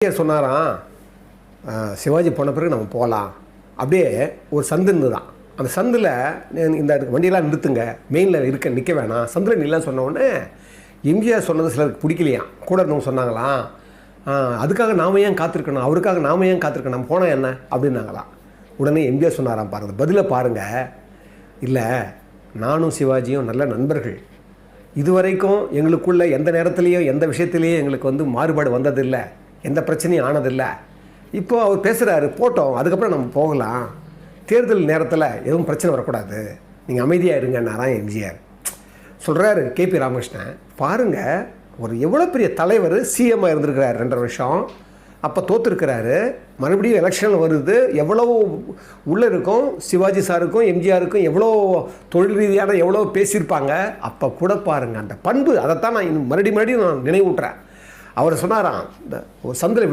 சொன்னாராம், சிவாஜி போன பிறகு நம்ம போகலாம். அப்படியே ஒரு சந்து இருந்துதான். அந்த சந்தில் இந்த வண்டியெல்லாம் நிறுத்துங்க, மெயினில் நிற்க வேணாம், சந்தில் நில்லாம் சொன்ன உடனே எம்ஜிஆர் சொன்னது சிலருக்கு பிடிக்கலையாம். கூட இருந்தவங்க சொன்னாங்களாம், அதுக்காக நாம ஏன் காத்திருக்கணும், அவருக்காக நாம ஏன் காத்திருக்கணும், நம்ம போனால் என்ன அப்படின்னாங்களாம். உடனே எம்ஜிஆர் சொன்னாராம், பாருங்க பதிலை பாருங்கள், இல்லை நானும் சிவாஜியும் நல்ல நண்பர்கள், இதுவரைக்கும் எங்களுக்குள்ள எந்த நேரத்துலேயும் எந்த விஷயத்துலேயும் எங்களுக்கு மாறுபாடு வந்ததில்லை, எந்த பிரச்சனையும் ஆனதில்லை. இப்போது அவர் பேசுகிறாரு, போட்டோம், அதுக்கப்புறம் நம்ம போகலாம், தேர்தல் நேரத்தில் எதுவும் பிரச்சனை வரக்கூடாது, நீங்கள் அமைதியாக இருங்கன்னாராம் எம்ஜிஆர். சொல்கிறாரு கேபி ராமகிருஷ்ணன். பாருங்கள், ஒரு எவ்வளோ பெரிய தலைவர் சிஎம்மாக இருந்திருக்கிறார் 2.5 வருஷம், அப்போ தோற்றுருக்கிறாரு, மறுபடியும் எலெக்ஷன் வருது, எவ்வளோ உள்ளே இருக்கும் சிவாஜி சாருக்கும் எம்ஜிஆருக்கும், எவ்வளோ தொழில் ரீதியான எவ்வளோ பேசியிருப்பாங்க. அப்போ கூட பாருங்கள் அந்த பண்பு, அதைத்தான் நான் மறுபடியும் நான் நினைவூட்டுறேன். அவர் சொன்னாராம், இந்த ஒரு சந்தில்